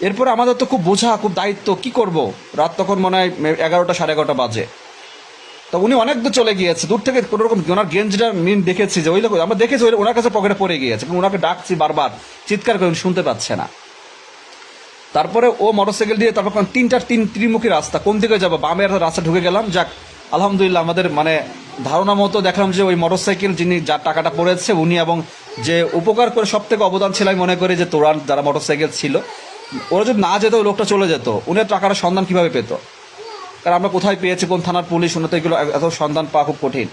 এরপরে আমাদের তো খুব বোঝা, খুব দায়িত্ব, কি করব। রাত তখন মনে হয় 11টা 11:30 বাজে। তো উনি অনেক দূর চলে গিয়েছে, দূর থেকে কোনো রকম ওনার গেঞ্জিটা মিন দেখেছি যে ওই লোক, আমরা দেখেছি ওনার কাছে পকেটে পড়ে গিয়েছে, ওনাকে ডাকছি বারবার, চিৎকার করে, উনি শুনতে পাচ্ছে না। তারপরে ও মোটরসাইকেল দিয়ে, তারপর ত্রিমুখী রাস্তা, কোন দিকে যাবো, বামের রাস্তা ঢুকে গেলাম। যাক, আলহামদুলিল্লাহ, আমাদের ধারণা মতো দেখলাম যে ওই মোটরসাইকেল যিনি যার টাকাটা পড়েছে উনি, এবং যে উপকার করে সব থেকে অবদান ছিল আমি মনে করি যে তোরান যারা মোটরসাইকেল ছিল, ওরা যদি না যেত, ওই লোকটা চলে যেত, উনি টাকার সন্ধান কিভাবে পেত? কারণ আমরা কোথায় পেয়েছি, কোন থানার পুলিশ, উনি তো এগুলো এত সন্ধান পাওয়া খুব কঠিন।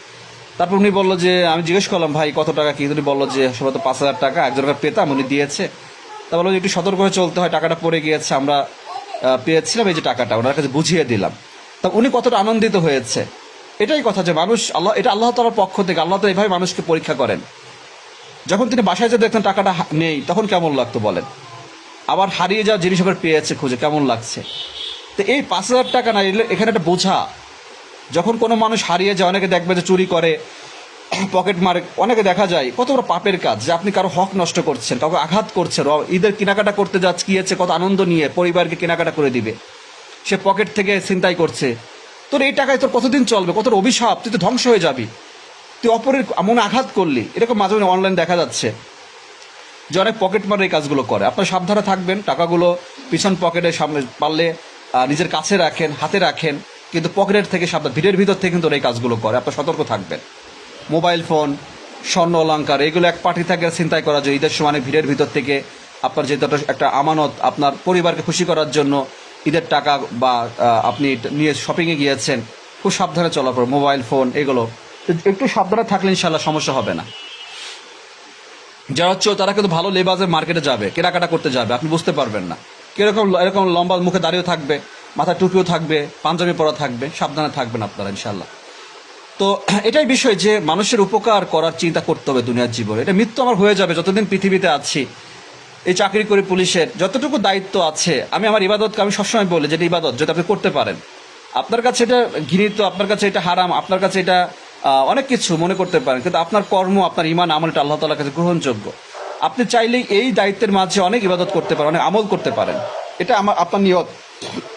তারপর উনি বললো যে, আমি জিজ্ঞেস করলাম, ভাই কত টাকা কি? উনি বললো যে সবাই তো 5,000 টাকা একজনকে পেতাম, উনি দিয়েছে। তা বললো একটু সতর্ক হয়ে চলতে হয়, টাকাটা পড়ে গিয়েছে, আমরা পেয়েছিলাম, এই যে টাকাটা ওনার কাছে বুঝিয়ে দিলাম। তা উনি কতটা আনন্দিত হয়েছে। এটাই কথা যে মানুষ, এটা আল্লাহ তাআলার পক্ষ থেকে, আল্লাহ তো এইভাবে মানুষকে পরীক্ষা করেন। যখন তিনি বাসায় যে দেখতেন টাকাটা নেই, তখন কেমন লাগতো বলেন? আবার হারিয়ে যাওয়া জিনিস আবার পেয়েছে খুঁজে, কেমন লাগছে? তো এই 5,000 টাকা না, এখানে একটা বোঝা। যখন কোনো মানুষ হারিয়ে যায়, অনেকে দেখবে যে চুরি করে, পকেট মারে, অনেকে দেখা যায় কত বড় পাপের কাজ, যে আপনি কারো হক নষ্ট করছেন, কাউকে আঘাত করছেন। ঈদের কেনাকাটা করতে যাচ্ছে, গিয়েছে, কত আনন্দ নিয়ে পরিবারকে কেনাকাটা করে দিবে, সে পকেট থেকে ছিনতাই করছে। তোর এই টাকায় তোর কতদিন চলবে? কত অভিশাপ, তুই তো ধ্বংস হয়ে যাবি, তুই অপরের মনে আঘাত করলি। এরকম মাঝে মাঝে অনলাইন দেখা যাচ্ছে যে অনেক পকেট মারে এই কাজগুলো করে। আপনার সাবধানে থাকবেন, টাকাগুলো পিছন পকেটে সামনে পারলে নিজের কাছে রাখেন, হাতে রাখেন, কিন্তু পকেটের থেকে সাবধান, ভিড়ের ভিতর থেকে কিন্তু এই কাজগুলো করে, আপনার সতর্ক থাকবেন। মোবাইল ফোন, স্বর্ণ অলংকার, এগুলো এক পার্টি থেকে ছিনতাই করা যায়। ঈদের সময় ভিড়ের ভিতর থেকে আপনার যেহেতু একটা আমানত, আপনার পরিবারকে খুশি করার জন্য ঈদের টাকা, বা আপনি নিয়ে শপিংয়ে গিয়েছেন, খুব সাবধানে চলাফেরা, মোবাইল ফোন এগুলো একটু সাবধানে থাকলে ইনশাল্লাহ সমস্যা হবে না। যারা হচ্ছে তারা কিন্তু ভালো লেবাজে মার্কেটে যাবে, কেনাকাটা করতে যাবে, আপনি বুঝতে পারবেন না এরকম লম্বা মুখে দাঁড়িয়েও থাকবে, মাথায় টুপিও থাকবে, পাঞ্জাবি পরা থাকবে, সাবধানে থাকবেন আপনারা ইনশাল্লাহ। তো এটাই বিষয় যে মানুষের উপকার করার চিন্তা করতে হবে দুনিয়ার জীবনে। এটা মৃত্যু আমার হয়ে যাবে, যতদিন পৃথিবীতে আছি, এই চাকরি করি পুলিশের, যতটুকু দায়িত্ব আছে, আমি আমার ইবাদতকে আমি সবসময় বলি যে ইবাদত যদি আপনি করতে পারেন, আপনার কাছে এটা ঘৃণিত, আপনার কাছে এটা হারাম, আপনার কাছে এটা অনেক কিছু মনে করতে পারেন, কিন্তু আপনার কর্ম, আপনার ইমান আমল, এটা আল্লাহ তাআলার কাছে গ্রহণযোগ্য। আপনি চাইলেই এই দায়িত্বের মাঝে অনেক ইবাদত করতে পারেন, অনেক আমল করতে পারেন। এটা আপনার নিয়ত,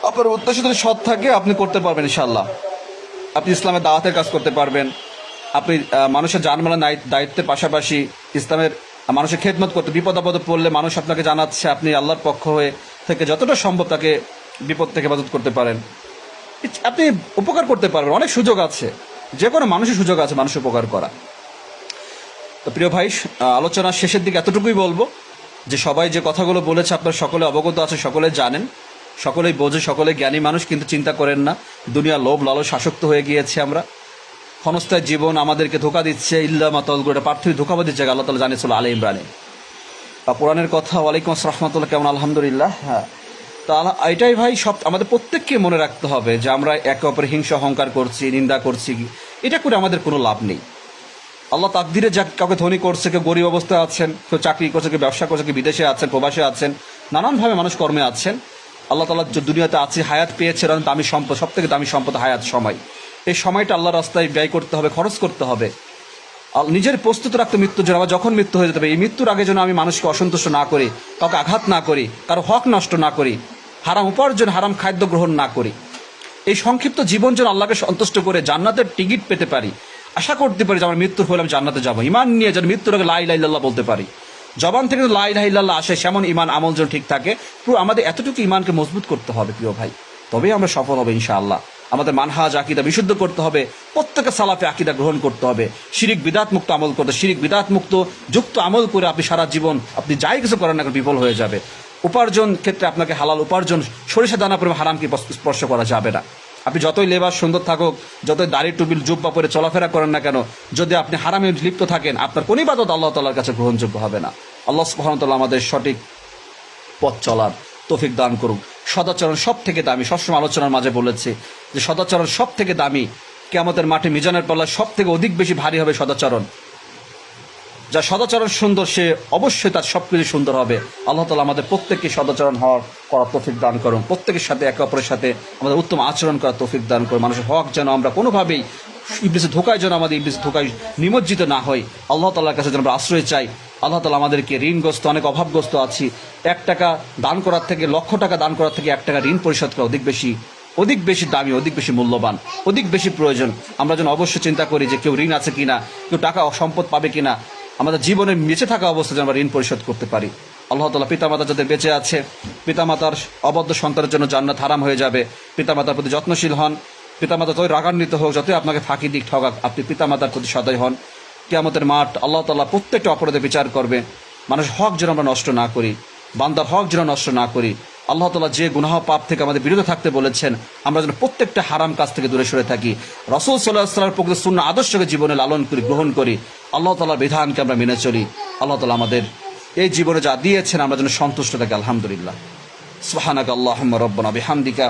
আপনার উদ্দেশ্য যদি সৎ থাকে, আপনি করতে পারবেন ইনশাআল্লাহ। আপনি ইসলামের দাওয়াতের কাজ করতে পারবেন, আপনি মানুষের জানমালের দায়িত্বের পাশাপাশি ইসলামের মানুষের খেদমত করতে, বিপদ আপদে পড়লে মানুষ আপনাকে জানাচ্ছে, আপনি আল্লাহর পক্ষ হয়ে থেকে যতটা সম্ভব তাকে বিপদ থেকে হেফাজত করতে পারেন, আপনি উপকার করতে পারবেন। অনেক সুযোগ আছে, যে কোনো মানুষের সুযোগ আছে মানুষ উপকার করা। তো প্রিয় ভাই, আলোচনার শেষের দিকে এতটুকুই বলবো যে সবাই যে কথাগুলো বলেছে আপনারা সকলে অবগত আছে, সকলে জানেন, সকলেই বোঝে, সকলে জ্ঞানী মানুষ, কিন্তু চিন্তা করেন না, দুনিয়া লোভ লালস আসক্ত হয়ে গিয়েছে আমরা। ক্ষণস্থায়ী জীবন আমাদেরকে ধোকা দিচ্ছে, ইল্লা মাতাল গোটা পার্থিব ধোকাবাদির জায়গা আল্লাহ তাআলা জানিয়েছিল আলে ইমরানে। কোরআনের কথা। ওয়ালাইকুম আসসালাম রাহমাতুল্লাহ, কেমন? আলহামদুলিল্লাহ। হ্যাঁ, তা এটাই ভাই সব আমাদের প্রত্যেককে মনে রাখতে হবে যে আমরা একে অপরের হিংসা অহংকার করছি, নিন্দা করছি, এটা করে আমাদের কোনো লাভ নেই। আল্লাহ তাকদিরে যা কাউকে ধনী করছে, কেউ গরিব অবস্থায় আছেন, কেউ চাকরি করছে, কেউ ব্যবসা করছে, কেউ বিদেশে আছেন, প্রবাসে আছেন, নানানভাবে মানুষ কর্মে আছেন। আল্লাহ তাআলা যে দুনিয়াতে আছে, হায়াত পেয়েছে, দামি সম্পদ, সব থেকে দামি সম্পদ হায়াত, সময়। এই সময়টা আল্লাহর রাস্তায় ব্যয় করতে হবে, খরচ করতে হবে। নিজের প্রস্তুত রাখতে মৃত্যুর জন্য। আবার যখন মৃত্যু হয়ে যেতে হবে, এই মৃত্যুর আগে যেন আমি মানুষকে অসন্তুষ্ট না করি, কাউকে আঘাত না করি, কারো হক নষ্ট না করি, হারাম উপার্জন, হারাম খাদ্য গ্রহণ না করি। এই সংক্ষিপ্ত জীবন যেন আল্লাহকে সন্তুষ্ট করে জান্নাতের টিকিট পেতে পারি, আশা করতে পারি যে আমার মৃত্যুর হলে আমি জান্নাতে যাবো। ইমান নিয়ে যেন মৃত্যুর আগে লা ইলাহা ইল্লাল্লাহ বলতে পারি। জবান থেকে লা ইলাহা ইল্লাল্লাহ আসে, সেমন ইমান আমল যেন ঠিক থাকে। পুরো আমাদের এতটুকু ইমানকে মজবুত করতে হবে প্রিয় ভাই, তবেই আমরা সফল হবে ইনশাআল্লাহ। আমাদের মানহাজ আকীদা বিশুদ্ধ করতে হবে, প্রত্যেকে সালাফে আকীদা গ্রহণ করতে হবে, শিরিক বিদাত মুক্ত আমল করতে, শিরিক বিদাত মুক্ত যুক্ত আমল করে আপনি সারা জীবন আপনি যাই কিছু করেন না বিফল হয়ে যাবে। উপার্জন ক্ষেত্রে আপনাকে হালাল উপার্জন, সরিষা দানা পরিমাণ হারামকে স্পর্শ করা যাবে না। আপনি যতই লেবাস সুন্দর থাকুক, যতই দাড়ি টুপিল জুব্বা পরে চলাফেরা করেন না কেন, যদি আপনি হারামে লিপ্ত থাকেন, আপনার কোন ইবাদত আল্লাহ তাআলার কাছে গ্রহণযোগ্য হবে না। আল্লাহ সুবহানাহু ওয়া তাআলা আমাদের সঠিক পথ চলার তৌফিক দান করুক। সদাচরণ সব থেকে দামি, সবসময় আলোচনার মাঝে বলেছি যে সদাচরণ সব থেকে দামি। কিয়ামতের মাঠে মিজানের পাল্লায় সব থেকে অধিক বেশি ভারী হবে সদাচরণ। যা সদাচরণ সুন্দর, সে অবশ্যই তার সবকিছু সুন্দর হবে। আল্লাহ তাআলা আমাদের প্রত্যেককে সদাচরণ করার তৌফিক দান করুন। প্রত্যেকের সাথে একে অপরের সাথে আমাদের উত্তম আচরণ করার তৌফিক দান করুন। মানুষের হক যেন আমরা কোনোভাবেই ইবলিসের ধোঁকায় যেন আমাদের ইবলিসের ধোঁকায় নিমজ্জিত না হই। আল্লাহ তাআলার কাছে যেন আমরা আশ্রয় চাই। আল্লাহ তাআলা আমাদেরকে ঋণগ্রস্ত, অনেক অভাবগ্রস্ত আছি, 1 টাকা দান করার থেকে, লক্ষ টাকা দান করার থেকে 1 টাকা ঋণ পরিশোধ করা অধিক বেশি দামি, অধিক বেশি মূল্যবান, অধিক বেশি প্রয়োজন। আমরা যেন অবশ্যই চিন্তা করি যে কেউ ঋণ আছে কিনা, কেউ টাকা সম্পদ পাবে কিনা, আমাদের জীবনে বেঁচে থাকা অবস্থায় যেন আমরা ঋণ পরিশোধ করতে পারি। আল্লাহ তাআলা পিতামাতা যাদের বেঁচে আছে, পিতামাতার অবদ্ধ সন্তানের জন্য জান্নাত হারাম হয়ে যাবে। পিতামাতার প্রতি যত্নশীল হন। পিতামাতা যতই রাগান্বিত হোক, যতই আপনাকে ফাঁকি দিক ঠগাক, আপনি পিতামাতার প্রতি সদয় হন। কিয়ামতের মাঠ আল্লাহ তাআলা প্রত্যেকটা অপরাধে বিচার করবে। মানুষের হক যেন আমরা নষ্ট না করি, বান্দার হক যেন নষ্ট না করি। আল্লাহ তাআলা যে গুনাহ পাপ থেকে আমাদের বিরত থাকতে বলেছেন, আমরা যেন প্রত্যেকটা হারাম কাজ থেকে দূরে সরে থাকি। রাসূল সাল্লাল্লাহু আলাইহি ওয়াসাল্লামের প্রকৃত সুন্নাহ আদর্শকে জীবনে লালন করি, গ্রহণ করি। আল্লাহ তাআলার বিধানকে আমরা মেনে চলি। আল্লাহ তাআলা আমাদের এই জীবনে যা দিয়েছেন আমরা যেন সন্তুষ্ট থাকি। আলহামদুলিল্লাহ। সুবহানাকা আল্লাহুম্মা রাব্বানা বিহামদিকা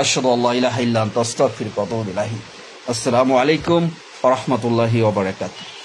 আশহাদু আল্লা ইলাহা ইল্লা আনতা আস্তাগফিরুকা ওয়া আতুবু ইলাইক। আসসালামু আলাইকুম ওয়া রাহমাতুল্লাহি ওয়া বারাকাতুহু।